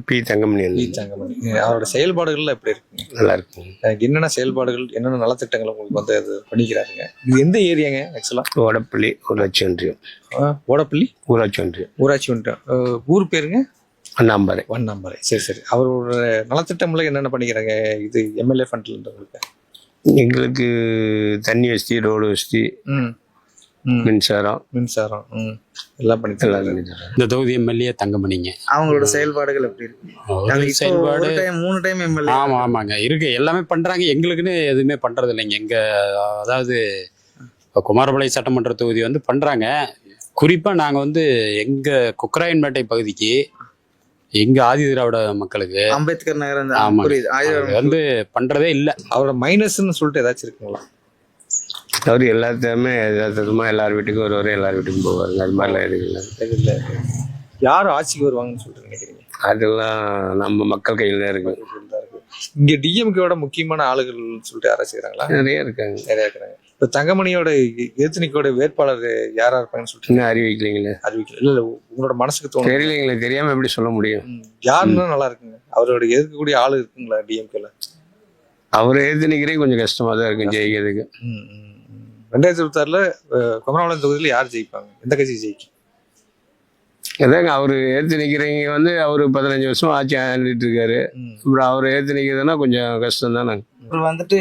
B Thangamani. அவரோட செயல்பாடுகள்லாம் எப்படி இருக்குங்க? நல்லா இருக்குங்க. என்னென்ன செயல்பாடுகள், என்னென்ன நலத்திட்டங்கள் உங்களுக்கு வந்து அது பண்ணிக்கிறாருங்க? இது எந்த ஏரியாங்க ஆக்சுவலா? ஓடப்பள்ளி ஊராட்சி ஒன்றியம். ஓடப்பள்ளி ஊராட்சி ஒன்றியம். ஊராட்சி ஒன்றியம். ஊர் பேருங்க? அண்ணாம்பாறை. வண்ணாம்பாறை. சரி சரி. அவரோட நலத்திட்டம்ல என்னென்ன பண்ணிக்கிறாங்க இது எம்எல்ஏ ஃபண்ட்ல உங்களுக்கு? எங்களுக்கு தண்ணி வசதி, ரோடு வசதி, மின்சாரம் எல்லாம் பண்ணி இந்த தொகுதி எம்எல்ஏ தங்கமணிங்க. அவங்களோட செயல்பாடுகள் எப்படி இருக்கு? செயல்பாடு 3 டைம் எம்எல்ஏ. ஆமாங்க இருக்கு, எல்லாமே பண்றாங்க. எங்களுக்குன்னு எதுவுமே பண்றது இல்லைங்க. எங்க அதாவது குமாரபாளையம் சட்டமன்ற தொகுதி வந்து பண்றாங்க. குறிப்பா நாங்க வந்து எங்க குக்கராயன்பேட்டை பகுதிக்கு எங்க ஆதி திராவிட மக்களுக்கு அம்பேத்கர் நகர் வந்து பண்றதே இல்லை. அவரோட மைனஸ்ன்னு சொல்லிட்டு ஏதாச்சும் இருக்குங்களா? அவர் எல்லாத்தையுமே யதார்த்தமா எல்லார் வீட்டுக்கும் வருவார், எல்லார் வீட்டுக்கும் போவாருங்க. அது மாதிரிலாம் எதுவும் இல்லை. யார் ஆட்சிக்கு வருவாங்கன்னு சொல்லிட்டு நினைக்கிறீங்க? அதெல்லாம் நம்ம மக்கள் கையில் தான் இருக்கு. இங்க டிஎம்கேவோட முக்கியமான ஆளுகள் சொல்லிட்டு யாராச்சும் இருக்கிறாங்களா? நிறைய இருக்காங்க. இப்ப தங்கமணியோட எதிர்த்தணிக்கோட வேட்பாளர் யாரா இருப்பாங்கன்னு சொல்லிட்டு இன்னும் அறிவிக்கலைங்களே. அறிவிக்கல. இல்ல உங்களோட மனசுக்கு தோணும்? தெரியலைங்களே, தெரியாம எப்படி சொல்ல முடியும்? யாருன்னா நல்லா இருக்குங்க? அவரோட எதிர்க்கக்கூடிய ஆளு இருக்குங்களா டிஎம்கேல? அவர் எதிர்த்து கொஞ்சம் கஷ்டமா தான் இருக்கும் ஜெயிக்கிறதுக்கு. 2026 குமரபாளையம் தொகுதியில யார் ஜெயிப்பாங்க? எந்த கட்சி ஜெயிக்கும்? அதாங்க அவரு ஏற்று நிற்கிறீங்க வந்து அவரு 15 வருஷம் ஆட்சி ஆண்டுட்டு இருக்காரு. அப்புறம் அவர் ஏற்று நிற்கிறதுனா கொஞ்சம் கஷ்டம் தான். வந்துட்டு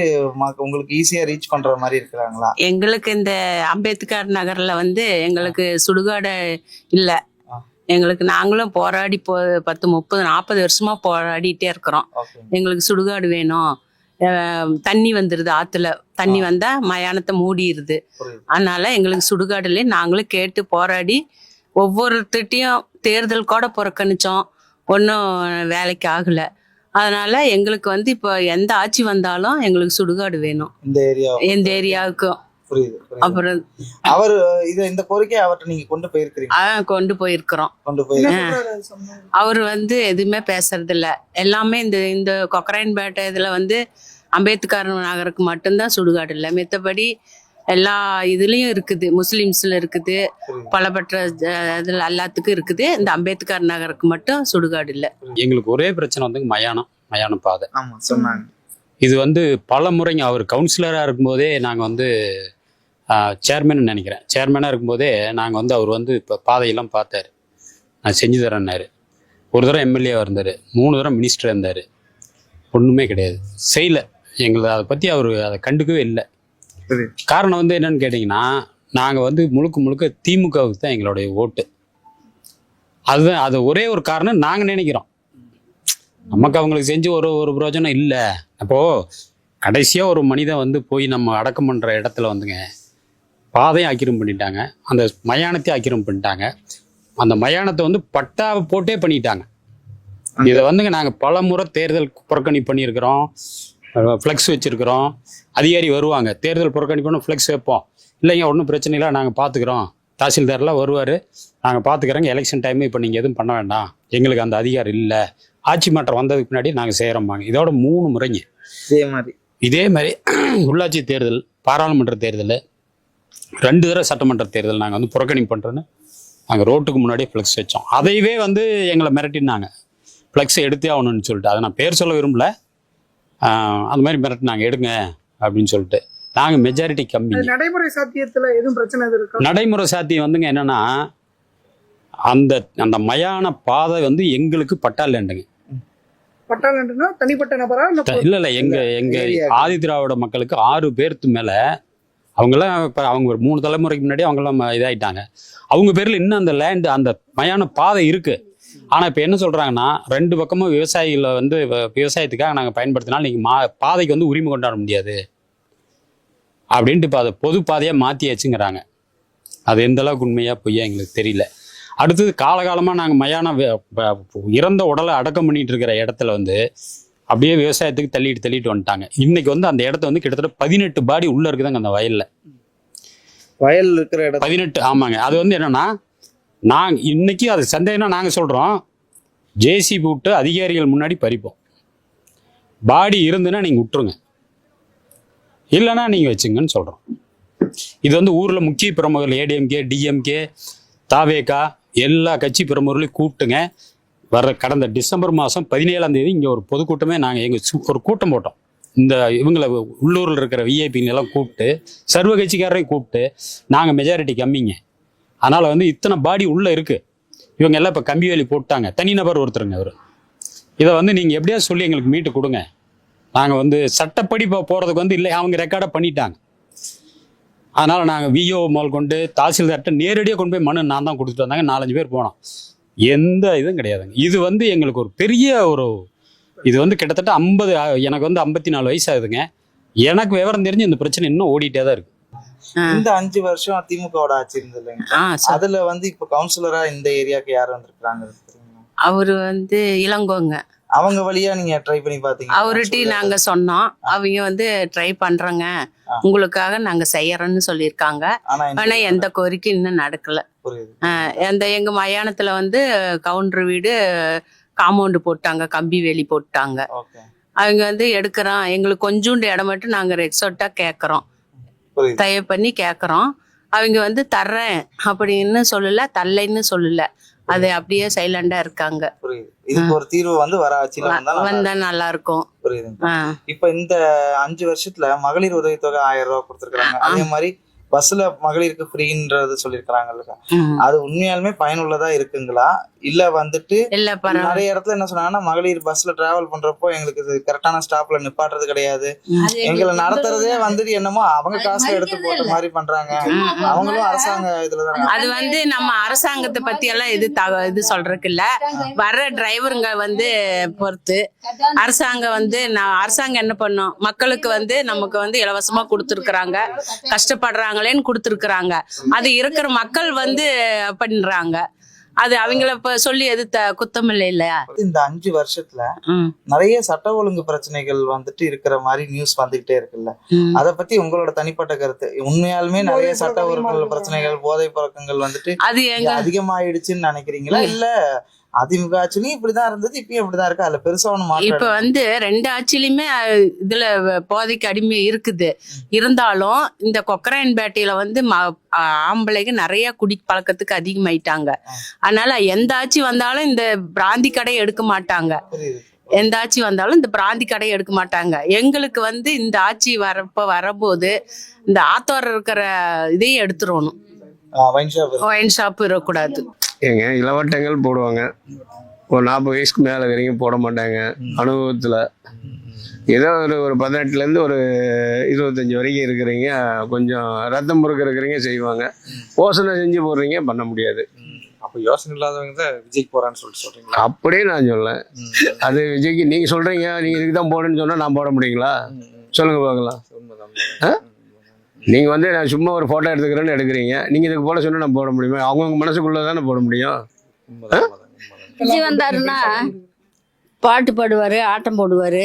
உங்களுக்கு ஈஸியா ரீச் பண்ற மாதிரி இருக்கிறாங்களா? எங்களுக்கு இந்த அம்பேத்கர் நகர்ல வந்து எங்களுக்கு சுடுகாடு இல்லை. எங்களுக்கு நாங்களும் போராடி 10, 30, 40 வருஷமா போராடிட்டே இருக்கிறோம். எங்களுக்கு சுடுகாடு வேணும். தண்ணி வந்துருது, ஆத்துல தண்ணி வந்தா மயானத்தை மூடிடுது. அதனால எங்களுக்கு சுடுகாடுல நாங்களும் கேட்டு போராடி ஒவ்வொருத்தையும் தேர்தல் கூட புறக்கணிச்சோம். ஒன்றும் வேலைக்கு ஆகல. அதனால எங்களுக்கு வந்து இப்போ எந்த ஆட்சி வந்தாலும் எங்களுக்கு சுடுகாடு வேணும் எந்த ஏரியாவுக்கும். அப்புறம் அவர் இந்த கோரிக்கை அவர்கிட்ட நீங்க கொண்டு போயிருக்கிறீங்க? கொண்டு போயிருக்கிறோம். அவர் வந்து எதுவுமே பேசுறது இல்ல. எல்லாமே இந்த கொக்கராயன்பேட்டை இதுல வந்து அம்பேத்கர் நகருக்கு மட்டும்தான் சுடுகாடு இல்லை. மத்தபடி எல்லா இதுலயும் இருக்குது. முஸ்லிம்ஸ்ல இருக்குது, பலபற்ற இதுல எல்லாத்துக்கும் இருக்குது. இந்த அம்பேத்கர் நகருக்கு மட்டும் சுடுகாடு இல்லை. எங்களுக்கு ஒரே பிரச்சனை வந்து மயான பாதை. ஆமா சொன்னாங்க. இது வந்து பல முறைங்க அவர் கவுன்சிலராக இருக்கும்போதே நாங்கள் வந்து சேர்மேன் நினைக்கிறேன், சேர்மேனாக இருக்கும்போதே நாங்கள் வந்து அவர் வந்து இப்போ பாதையெல்லாம் பார்த்தாரு, நான் செஞ்சு தரேன்னாரு. ஒரு தடவை எம்எல்ஏவாக இருந்தார், 3 தடவை மினிஸ்டர் இருந்தார். ஒன்றுமே கிடையாது, செய்யலை. எங்களை அதை பற்றி அவர் அதை கண்டுக்கவே இல்லை. காரணம் வந்து என்னன்னு கேட்டிங்கன்னா, நாங்கள் வந்து முழுக்க திமுகவுக்கு தான் எங்களுடைய ஓட்டு. அதுதான் அது ஒரே ஒரு காரணம் நாங்கள் நினைக்கிறோம். நமக்கு அவங்களுக்கு செஞ்சு ஒரு பிரயோஜனம் இல்லை. அப்போது கடைசியாக ஒரு மனிதன் வந்து போய் நம்ம அடக்கம் பண்ணுற இடத்துல வந்துங்க பாதையும் ஆக்கிரம் பண்ணிட்டாங்க, அந்த மயானத்தையும் ஆக்கிரம் பண்ணிட்டாங்க. அந்த மயானத்தை வந்து பட்டாவை போட்டே பண்ணிட்டாங்க. இதை வந்துங்க நாங்கள் பல முறை தேர்தல் புறக்கணிப்பு பண்ணியிருக்கிறோம், ஃப்ளெக்ஸ் வச்சுருக்கிறோம். அதிகாரி வருவாங்க, தேர்தல் புறக்கணிப்புன்னு ஃப்ளெக்ஸ் வைப்போம். இல்லைங்க ஒன்றும் பிரச்சனை இல்லை, நாங்கள் பார்த்துக்குறோம். தாசில்தார்லாம் வருவார், நாங்கள் பார்த்துக்கிறோங்க, எலெக்ஷன் டைமு இப்போ நீங்கள் எதுவும் பண்ண வேண்டாம், எங்களுக்கு அந்த அதிகாரம் இல்லை, ஆட்சி மாற்றம் வந்ததுக்கு முன்னாடி நாங்கள் செய்கிறோம்பாங்க. இதோட 3 முறைங்க இதே மாதிரி உள்ளாட்சி தேர்தல், பாராளுமன்ற தேர்தல், 2 தடவை சட்டமன்ற தேர்தல் நாங்கள் வந்து புறக்கணிப்பு பண்ணுறோன்னு நாங்கள் ரோட்டுக்கு முன்னாடியே ஃப்ளெக்ஸ் வச்சோம். அதையவே வந்து எங்களை மிரட்டினாங்க, ஃப்ளெக்ஸை எடுத்தே ஆகணும்னு சொல்லிட்டு. அதை நான் பேர் சொல்ல விரும்பல, அந்த மாதிரி மிரட்டினாங்க எடுங்க அப்படின்னு சொல்லிட்டு. நாங்கள் மெஜாரிட்டி கம்மி. நடைமுறை சாத்தியத்தில் எதுவும் பிரச்சனை இருக்கு? நடைமுறை சாத்தியம் வந்துங்க என்னன்னா, அந்த மயான பாதை வந்து எங்களுக்கு பட்டாலேண்டுங்க. பட்டாலேண்டுனா தனிப்பட்ட நபரா? இல்லை எங்க ஆதி திராவிட மக்களுக்கு 6 பேருக்கு மேலே அவங்கெல்லாம் இப்போ அவங்க ஒரு 3 தலைமுறைக்கு முன்னாடி அவங்கெல்லாம் இதாயிட்டாங்க. அவங்க பேரில் இன்னும் அந்த லேண்டு, அந்த மயான பாதை இருக்கு. ஆனால் இப்போ என்ன சொல்றாங்கன்னா, 2 பக்கமும் விவசாயிகளை வந்து விவசாயத்துக்காக நாங்கள் பயன்படுத்தினாலும் நீங்கள் பாதைக்கு வந்து உரிமை கொண்டாட முடியாது அப்படின்ட்டு இப்போ அதை பொது பாதையாக மாற்றியாச்சுங்கிறாங்க. அது எந்த அளவுக்கு உண்மையாக பொய்யா எங்களுக்கு தெரியல. அடுத்தது காலகாலமாக நாங்கள் மயான இறந்த உடலை அடக்கம் பண்ணிட்டு இருக்கிற இடத்துல வந்து அப்படியே விவசாயத்துக்கு தள்ளிட்டு வந்துட்டாங்க. இன்னைக்கு வந்து அந்த இடத்த வந்து கிட்டத்தட்ட 18 பாடி உள்ள இருக்குதாங்க அந்த வயல்ல இருக்கிற இடம் 18. ஆமாங்க. அது வந்து என்னன்னா, நாங்கள் இன்னைக்கு அது சந்தேகம்னா நாங்கள் சொல்கிறோம், ஜேசிபி விட்டு அதிகாரிகள் முன்னாடி பறிப்போம். பாடி இருந்துன்னா நீங்கள் விட்டுருங்க, இல்லைன்னா நீங்கள் வச்சுங்கன்னு சொல்கிறோம். இது வந்து ஊரில் முக்கிய பிரமுகர்கள், ஏடிஎம்கே, டிஎம்கே, தாவேகா, எல்லா கட்சி பிரமுகர்களையும் கூப்பிட்டுங்க, கடந்த டிசம்பர் மாதம் 17ஆம் தேதி இங்கே ஒரு பொதுக்கூட்டமே நாங்கள் எங்கள் ஒரு கூட்டம் போட்டோம். இந்த இவங்களை உள்ளூரில் இருக்கிற விஐபிங்கெல்லாம் கூப்பிட்டு சர்வ கட்சிக்காரரையும் கூப்பிட்டு நாங்கள் மெஜாரிட்டி கம்மிங்க, அதனால் வந்து இத்தனை பாடி உள்ளே இருக்குது, இவங்க எல்லாம் இப்போ கம்பி வேலி போட்டாங்க, தனிநபர் ஒருத்தருங்க அவர், இதை வந்து நீங்கள் எப்படியாவது சொல்லி எங்களுக்கு மீட்டு கொடுங்க. நாங்கள் வந்து சட்டப்படி போகிறதுக்கு வந்து இல்லை, அவங்க ரெக்கார்டை பண்ணிட்டாங்க. அதனால் நாங்கள் விஓ முதல் கொண்டு தாசில்தார்கிட்ட நேரடியாக கொண்டு போய் மனு நான் தான் கொடுத்துட்டு வந்தாங்க. 4-5 பேர் போனோம், எந்த இதுவும் கிடையாதுங்க. இது வந்து எங்களுக்கு ஒரு பெரிய இது வந்து கிட்டத்தட்ட 50, எனக்கு வந்து 54 வயசு ஆகுதுங்க. எனக்கு விவரம் தெரிஞ்சு இந்த பிரச்சனை இன்னும் ஓடிட்டே தான் இருக்கு. இந்த 5 வருஷம் திமுகவோட ஆட்சி இருந்தது, அதுல வந்து இப்ப கவுன்சிலரா இந்த ஏரியாக்கு யார் வந்திருக்காங்க? அவரு வந்து இளங்கோங்க. அவங்க வழியா நீங்க ட்ரை பண்ணி பாத்தீங்க? அவர்கிட்ட நாங்க சொன்னோம், அவங்க வந்து ட்ரை பண்றோங்க, உங்களுக்காக நாங்க செய்யறோம்னு சொல்லியிருக்காங்க. ஆனா எந்த கோரிக்கை இன்னும் நடக்கல. எங்க மயானத்துல வந்து கவுண்டர் வீடு காம்பவுண்டு போட்டாங்க, கம்பி வேலி போட்டாங்க. அவங்க வந்து எடுக்கிறோம், எங்களுக்கு கொஞ்சோண்டு இடம் மட்டும் நாங்க ரெக்ஸோட்டா கேட்கறோம், தயவு பண்ணி கேட்கறோம். அவங்க வந்து தர்றேன் அப்படின்னு சொல்லல, தரலைன்னு சொல்லல, அது அப்படியே சைலண்டா இருக்காங்க. இதுக்கு ஒரு தீர்வு வந்து வர ஆட்சியில வந்தா நல்லா இருக்கும். புரியுது. இப்ப இந்த 5 வருஷத்துல மகளிர் உதவித்தொகை 1000 ரூபாய் கொடுத்திருக்காங்க. அதே மாதிரி பஸ்ல மகளிருக்கு ஃப்ரீன்றது சொல்லிருக்காங்கல்ல, அது உண்மையாலுமே பயனுள்ளதா இருக்குங்களா? இல்ல வந்துட்டு நிறைய இடத்துல என்ன சொன்னாங்கன்னா, மகளிர் பஸ்ல டிராவல் பண்றப்போ எங்களுக்கு கரெக்டான ஸ்டாப்ல நிப்பாட்டுறது கிடையாது, எங்களை நடத்துறதே வந்துட்டு என்னமோ அவங்க காசுல எடுத்து போட்ட மாதிரி பண்றாங்க, அவங்களும் அரசாங்க இதுலதான். அது வந்து நம்ம அரசாங்கத்தை பத்தி எல்லாம் இது சொல்றதுக்கு இல்ல, வர்ற டிரைவருங்க வந்து பொறுத்து அரசாங்கம் வந்து அரசாங்கம் என்ன பண்ணும், மக்களுக்கு வந்து நமக்கு வந்து இலவசமா கொடுத்துருக்குறாங்க, கஷ்டப்படுறாங்களேன்னு கொடுத்துருக்குறாங்க, அது இருக்கிற மக்கள் வந்து பண்றாங்க, அது அவங்கள சொல்லி எது குத்தம் இல்லையா? இந்த 5 வருஷத்துல நிறைய சட்ட ஒழுங்கு பிரச்சனைகள் வந்துட்டு இருக்கிற மாதிரி நியூஸ் வந்துகிட்டே இருக்குல்ல, அத பத்தி உங்களோட தனிப்பட்ட கருத்து? உண்மையாலுமே நிறைய சட்ட ஒழுங்கு பிரச்சனைகள், போதை பழக்கங்கள் வந்துட்டு அது அதிகமாயிடுச்சுன்னு நினைக்கிறீங்களா? இல்ல அதிமுக ஆட்சியிலும் இப்படிதான் இருந்தது, இப்பயும் இப்படிதான் இருக்கு, அதுல பெருசா ஒண்ணு மாற்றம்? இப்ப வந்து 2 ஆட்சியிலுமே இதுல போதைக்கு அடிமை இருக்குது. இருந்தாலும் இந்த கொக்கராயன்பேட்டையில வந்து ஆம்பளைக்கு நிறைய குடி பழக்கத்துக்கு அதிகமாயிட்டாங்க. அதனால எந்த ஆட்சி வந்தாலும் இந்த பிராந்தி கடை எடுக்க மாட்டாங்க, எந்த ஆட்சி வந்தாலும் இந்த பிராந்தி கடை எடுக்க மாட்டாங்க. எங்களுக்கு வந்து இந்த ஆட்சி வரும்போது இந்த ஆத்தோர இருக்கிற இதையும் எடுத்துடணும், ஒயின் ஷாப் இருக்கக்கூடாது. ஏங்க இளவட்டங்கள் போடுவாங்க, ஒரு 40 வயசுக்கு மேலே வரைக்கும் போட மாட்டாங்க. அனுபவத்தில் ஏதோ ஒரு 18லேருந்து ஒரு 25 வரைக்கும் இருக்கிறீங்க, கொஞ்சம் ரத்தம் முறுக்க இருக்கிறீங்க செய்வாங்க, யோசனை செஞ்சு போடுறீங்க பண்ண முடியாது. அப்போ யோசனை இல்லாதவங்க தான் விஜய்க்கு போறான்னு சொல்றீங்களா? அப்படியே நான் சொல்லேன். அது விஜய்க்கு நீங்க சொல்றீங்க, நீங்க இதுக்கு தான் போடுன்னு சொன்னா நான் போட முடியுங்களா? சொல்லுங்க பார்க்கலாம். நீங்க வந்து நான் சும்மா ஒரு போட்டோ எடுத்துக்கிறேன்னு எடுக்கிறீங்க, நீங்க இதுக்கு போட சொன்னா நான் போட முடியுமா? அவங்கவுங்க மனசுக்குள்ள தானே போட முடியும். விஜய் வந்தாருன்னா பாட்டு பாடுவாரு, ஆட்டம் போடுவாரு,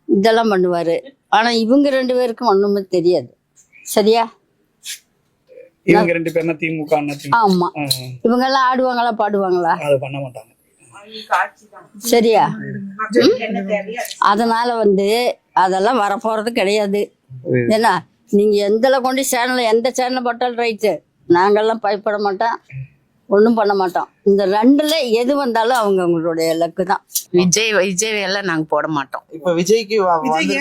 இதெல்லாம் பண்ணுவாரு. ஆனா இவங்க 2 பேருக்கும் ஒண்ணுமே தெரியாது. சரியா? இவங்க 2 பேர்னா திமுக. ஆமா, இவங்க எல்லாம் ஆடுவாங்களா பாடுவாங்களா? அது பண்ண மாட்டாங்க. சரியா? அதனால வந்து அதெல்லாம் வரப்போறது கிடையாது. ஏன்னா நீங்க எந்தல கொண்டு எந்த சேனல் போட்டாலும் ரைட்டு, நாங்கெல்லாம் பயப்பட மாட்டோம், ஒன்றும் பண்ண மாட்டோம். இந்த 2ல எது வந்தாலும் அவங்களுடைய லக்கு தான். விஜய் எல்லாம் நாங்க போட மாட்டோம். இப்ப விஜய்க்கு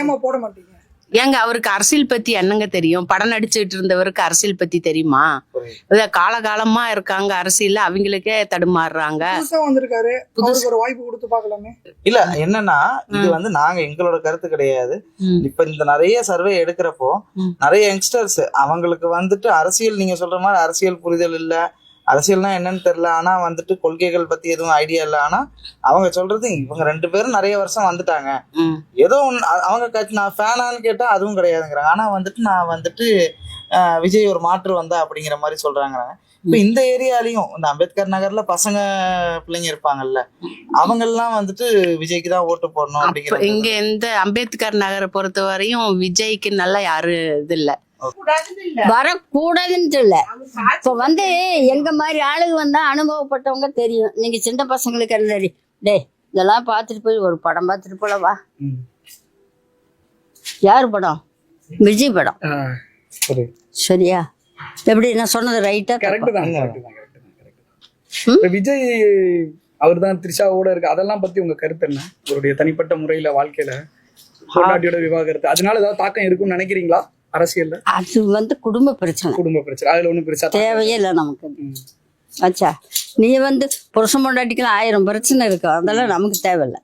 ஏமா போட மாட்டீங்க? ஏங்க அவருக்கு அரசியல் பத்தி என்னங்க தெரியும்? படம் நடிச்சுட்டு இருந்தவருக்கு அரசியல் பத்தி தெரியுமா? காலகாலமா இருக்காங்க அரசியல்ல, அவங்களுக்கே தடுமாறுறாங்க. வந்திருக்காரு, ஒரு வாய்ப்பு கொடுத்து பார்க்கலாமே. இல்ல என்னன்னா, இது வந்து நாங்க எங்களோட கருத்து கிடையாது. இப்ப இந்த நிறைய சர்வே எடுக்கிறப்போ நிறைய யங்ஸ்டர்ஸ் அவங்களுக்கு வந்துட்டு அரசியல், நீங்க சொல்ற மாதிரி அரசியல் புரிதல் இல்ல, அரசியல்னா என்னன்னு தெரியல, ஆனா வந்துட்டு கொள்கைகள் பத்தி எதுவும் ஐடியா இல்லை. ஆனா அவங்க சொல்றது இவங்க 2 பேரும் நிறைய வருஷம் வந்துட்டாங்க, ஏதோ அவங்க நான் ஃபேனான்னு கேட்டா அதுவும் கிடையாதுங்கிறாங்க. ஆனா வந்துட்டு நான் வந்துட்டு விஜய் ஒரு மாற்று வந்தா அப்படிங்கிற மாதிரி சொல்றாங்க. இப்ப இந்த ஏரியாலையும் இந்த அம்பேத்கர் நகர்ல பசங்க பிள்ளைங்க இருப்பாங்கல்ல, அவங்க எல்லாம் வந்துட்டு விஜய்க்கு தான் ஓட்டு போடணும் அப்படிங்கிற. இங்க இந்த அம்பேத்கர் நகரை பொறுத்த வரையும் விஜய்க்கு நல்லா யாரு இது இல்ல, வரக்கூடாதுன்னு சொல்ல. இப்ப வந்து எங்க மாதிரி ஆளுங்க வந்தா அனுபவப்பட்டவங்க தெரியும். நீங்க சின்ன பசங்களுக்கு என்ன தெரியும்? டே இதெல்லாம் பார்த்துட்டு போய் ஒரு படம் பார்த்துட்டு போலவா. யார் படம்? விஜய் படம். சரியா? எப்படி நான் சொன்னது ரைட்டா? விஜய் அவர் தான் த்ரிஷாவோட இருக்கு. அதெல்லாம் பத்தி உங்க கருத்து என்ன? அவருடைய தனிப்பட்ட முறையில வாழ்க்கையில பொண்டாட்டியோட விவாகரத்து அதனால ஏதாவது தாக்கம் இருக்கும்னு நினைக்கிறீங்களா அரசியல்ல? அது வந்து குடும்ப பிரச்சனை, குடும்ப பிரச்சனை, அதுல ஒண்ணும் பெருசா தேவையே இல்லை நமக்கு. ஆச்சா, நீ வந்து புருஷன் பொண்டாட்டிக்கெல்லாம் 1000 பிரச்சனை இருக்கும், அதெல்லாம் நமக்கு தேவையில்லை.